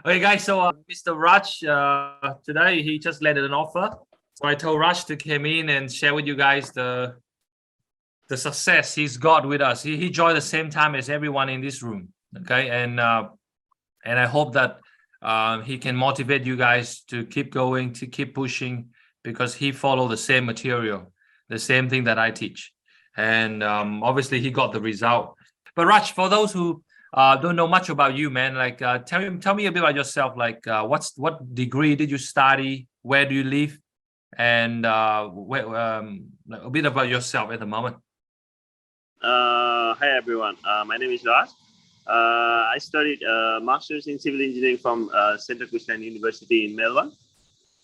Okay, guys. So Mr. Raj today he just landed an offer. So I told Raj to come in and share with you guys the success he's got with us. He joined the same time as everyone in this room. Okay, and I hope that he can motivate you guys to keep going, to keep pushing, because he followed the same material, the same thing that I teach, and obviously he got the result. But Raj, for those who don't know much about you, man, like tell me a bit about yourself. Like, what degree did you study? Where do you live? And like a bit about yourself at the moment. Hi everyone. My name is Raj. I studied Masters in Civil Engineering from Central Queensland University in Melbourne,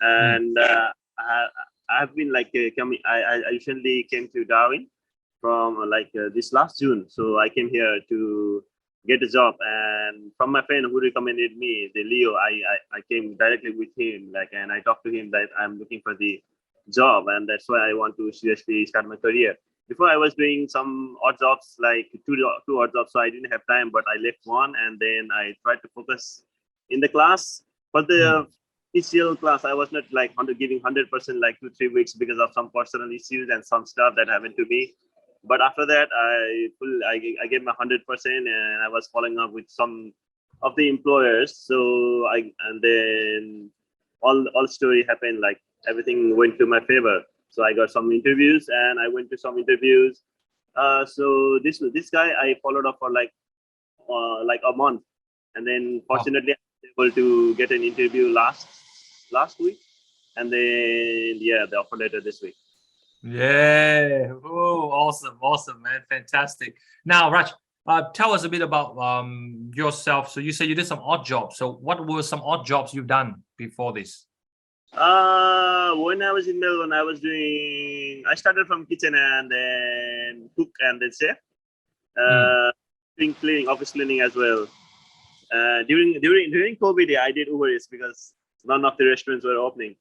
Mm. and I have been like coming. I recently came to Darwin from this last June. So I came here to get a job, and from my friend who recommended me, the Leo, I came directly with him, and I talked to him that I'm looking for the job, and that's why I want to seriously start my career. Before I was doing some odd jobs, like two odd jobs, so I didn't have time, but I left one, and then I tried to focus in the class. For Mm. the PCL class, I was not like giving 100% like 2 3 weeks because of some personal issues and some stuff that happened to me. But after that, I gave my 100%, and I was following up with some of the employers. So I and then all story happened, like everything went to my favor. So I got some interviews, and I went to some interviews. So this guy I followed up for like a month, and then Wow. fortunately I was able to get an interview last week, and then yeah, the offer letter this week. Yeah. Oh, awesome, awesome, man. Fantastic. Now, Raj, tell us a bit about yourself. So you said you did some odd jobs. So what were some odd jobs you've done before this? When I was in Melbourne, I started from kitchen and then cook and then chef. Mm. Uh, doing cleaning, office cleaning as well. During COVID, yeah, I did Uber Eats because none of the restaurants were opening.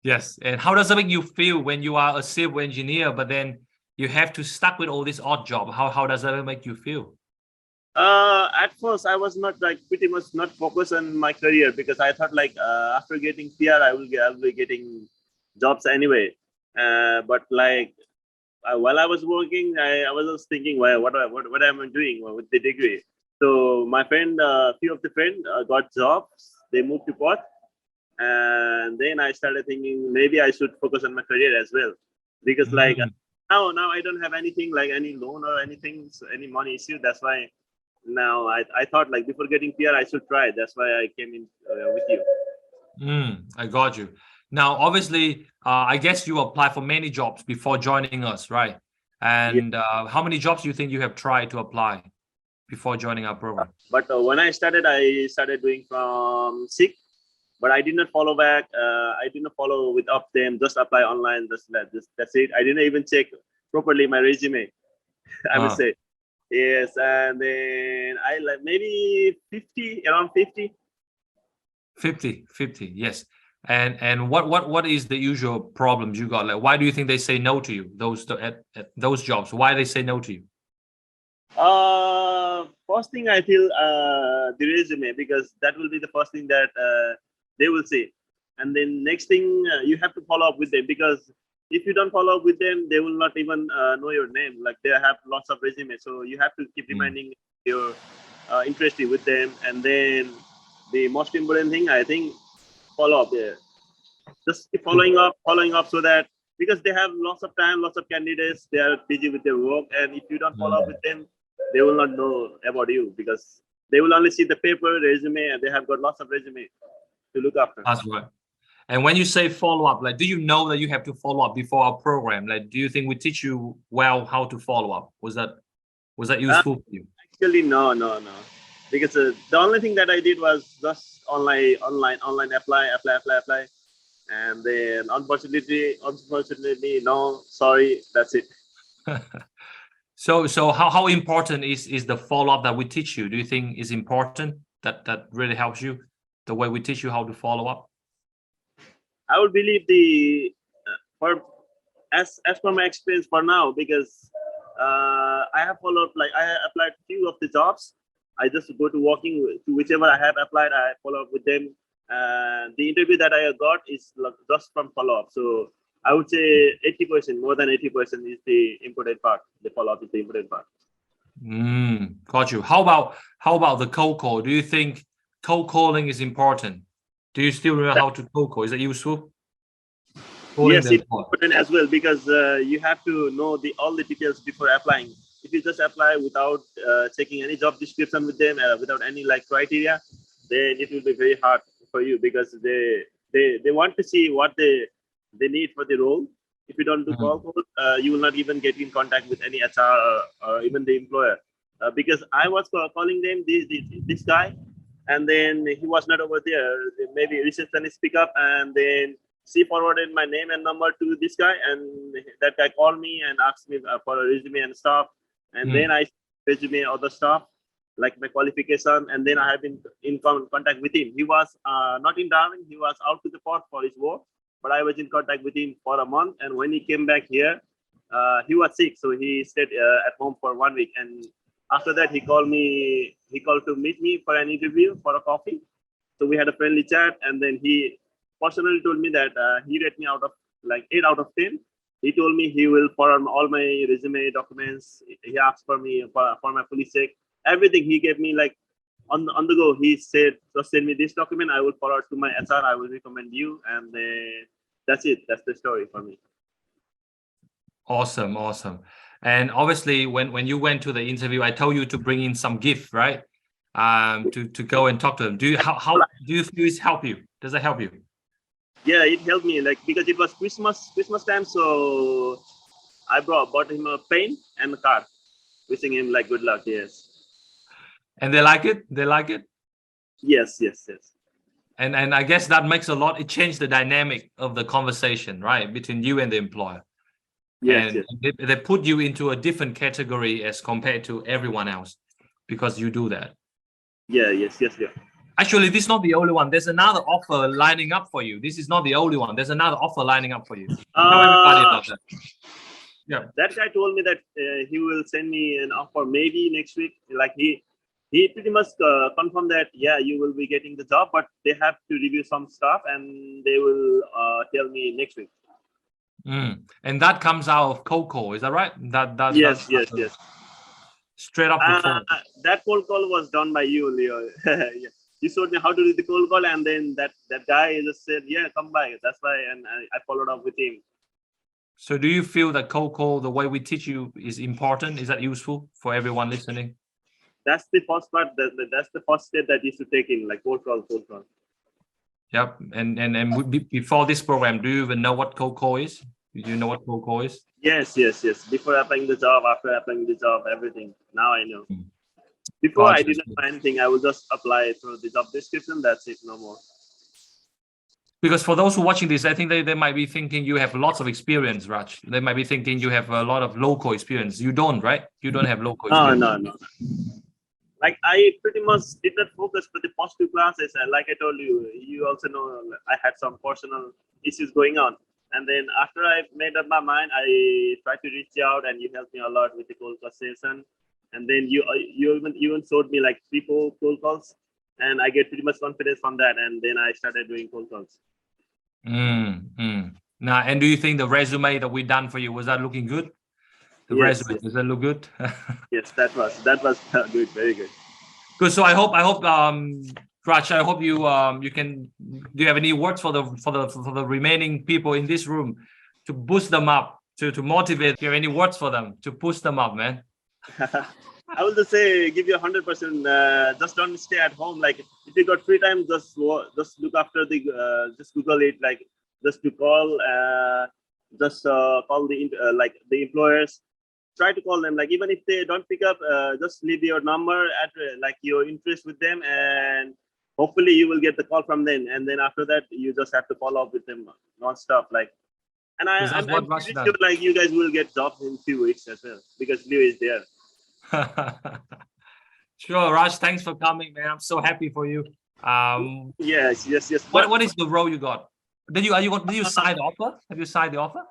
Yes. And how does it make you feel when you are a civil engineer, but then you have to stuck with all this odd job? How does that make you feel? At first, I was not like pretty much not focused on my career because I thought after getting PR, I'll be getting jobs anyway. But while I was working, I was just thinking, well, what am I doing with the degree? So my friend, few of the friend got jobs. They moved to Perth, and then I started thinking maybe I should focus on my career as well, because Mm. now I don't have anything like any loan or anything, so any money issue. That's why now I thought like before getting PR I should try. That's why I came in with you. I got you. Now, obviously, I guess you apply for many jobs before joining us, right? Yeah. And how many jobs do you think you have tried to apply before joining our program? But when I started doing from sick, but I did not follow back. I did not follow with up them. Just apply online. That's it. I didn't even check properly my resume. I would Uh, say yes, and then I like maybe 50, around 50. 50, yes. And what is the usual problems you got? Like, why do you think they say no to you? At those jobs, why they say no to you? First thing I feel the resume, because that will be the first thing that they will say, and then next thing you have to follow up with them, because if you don't follow up with them, they will not even know your name. Like they have lots of resumes, so you have to keep Mm. reminding your interest with them, and then the most important thing I think, follow up there. Just keep Cool. following up, so that because they have lots of time, lots of candidates, they are busy with their work, and if you don't follow up Mm. with them, they will not know about you, because they will only see the paper resume, and they have got lots of resume to look after. That's right. And when you say follow up, like, do you know that you have to follow up before our program? Like, do you think we teach you well how to follow up? Was that Uh, useful for you? Actually, no, because the only thing that I did was just online apply, and then unfortunately, no, sorry, that's it. So how important is the follow up that we teach you? Do you think is important that really helps you the way we teach you how to follow up? I would believe the for as per my experience for now, because I have followed, like I applied few of the jobs, I just go to walking to whichever I have applied. I follow up with them. The interview that I got is just from follow up. So I would say 80%, more than 80% is the important part. The follow up is the important part. Got you. How about the cold call? Do you think cold calling is important? Do you still remember how to cold call? Is it useful? Yes, it's important as well, because you have to know all the details before applying. If you just apply without checking any job description with them, without any like criteria, then it will be very hard for you, because they want to see what they need for the role. If you don't do call, you will not even get in contact with any HR or even the employer. Because I was calling them, this guy, and then he was not over there. Maybe receptionist pick up, and then she forwarded my name and number to this guy, and that guy called me and asked me for a resume and stuff. And then I resume other stuff like my qualification, and then I have been in contact with him. He was not in Darwin; he was out to the port for his work. But I was in contact with him for a month, and when he came back here, he was sick, so he stayed at home for 1 week. And after that, he called me. He called to meet me for an interview, for a coffee. So we had a friendly chat, and then he personally told me that he rated me out of like 8 out of 10. He told me he will forward all my resume documents. He asked for me for my police check, everything. He gave me like on the go. He said, just send me this document. I will forward to my HR. I will recommend you, and that's it. That's the story for me. Awesome. And obviously, when you went to the interview, I told you to bring in some gift, right? To go and talk to them. How do you feel it help you? Does it help you? Yeah, it helped me, like, because it was Christmas time, so I bought him a pen and a card, wishing him like good luck. Yes. And they like it. Yes. And I guess that makes a lot. It changed the dynamic of the conversation, right, between you and the employer. Yes. They put you into a different category as compared to everyone else because you do that. Yes. Actually, this is not the only one. There's another offer lining up for you. This is not the only one. There's another offer lining up for you. Tell everybody about that. Yeah. That guy told me that he will send me an offer maybe next week. Like he pretty much confirmed that, yeah, you will be getting the job, but they have to review some stuff and they will tell me next week. And that comes out of cold call, is that right? Yes. Straight up the phone. That cold call was done by you, Leo. Yeah. You showed me how to do the cold call, and then that guy just said, yeah, come by. That's why, and I followed up with him. So do you feel that cold call, the way we teach you, is important? Is that useful for everyone listening? That's the first part. That's the first step that you should take in, like cold call. Yep. And before this program, do you even know what cold call is? Do you know what cold call is? Yes. Before applying the job, after applying the job, everything. Now I know. Before, I didn't know anything. I would just apply through the job description. That's it, no more. Because for those who are watching this, I think they might be thinking you have lots of experience, Raj. They might be thinking you have a lot of local experience. You don't, right? You don't have local experience. No. Like, I pretty much did not focus for the first 2 classes. And like I told you, you also know I had some personal issues going on. And then after I made up my mind, I tried to reach out, and you helped me a lot with the cold call session. And then you even showed me like 3-4 cold calls, and I get pretty much confidence from that. And then I started doing cold calls. Now, and do you think the resume that we done for you, was that looking good? The resume, does that look good? Yes, that was good, very good. Good. So I hope Raj, I hope you can. Do you have any words for the remaining people in this room to boost them up, to motivate? Do you have any words for them to push them up, man? I will just say, give you 100%. Just don't stay at home. Like, if you got free time, just look after just Google it. Like, just to call, call the employers. Try to call them. Like, even if they don't pick up, just leave your number at like your interest with them, and hopefully you will get the call from them. And then after that, you just have to follow up with them non-stop. Like, and I'm pretty sure like you guys will get jobs in 2 weeks as well, because Leo is there. Sure, Raj, thanks for coming, man. I'm so happy for you. Yes. What is the role you got? Did you sign the offer? Have you signed the offer?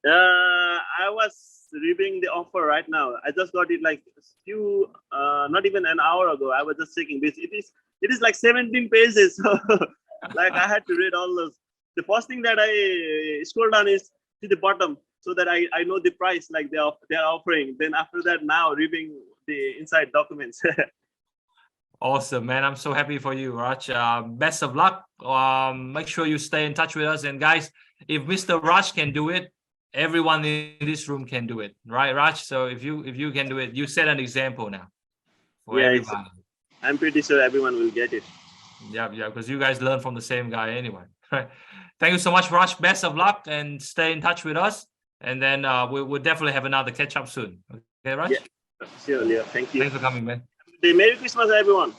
I was reviewing the offer right now. I just got it like few, not even an hour ago. I was just checking this. It is like 17 pages. So like I had to read all those. The first thing that I scroll down is to the bottom so that I know the price like they're offering. Then after that, now reading the inside documents. Awesome, man. I'm so happy for you, Raj. Best of luck. Make sure you stay in touch with us. And guys, if Mr. Raj can do it, everyone in this room can do it, right, Raj? So if you can do it, you set an example now for everybody. I'm pretty sure everyone will get it. Yeah, because you guys learn from the same guy anyway. Thank you so much, Raj. Best of luck and stay in touch with us. And then we'll definitely have another catch up soon. Okay, Raj? Yeah, sure, Leo. Thank you. Thanks for coming, man. Merry Christmas, everyone.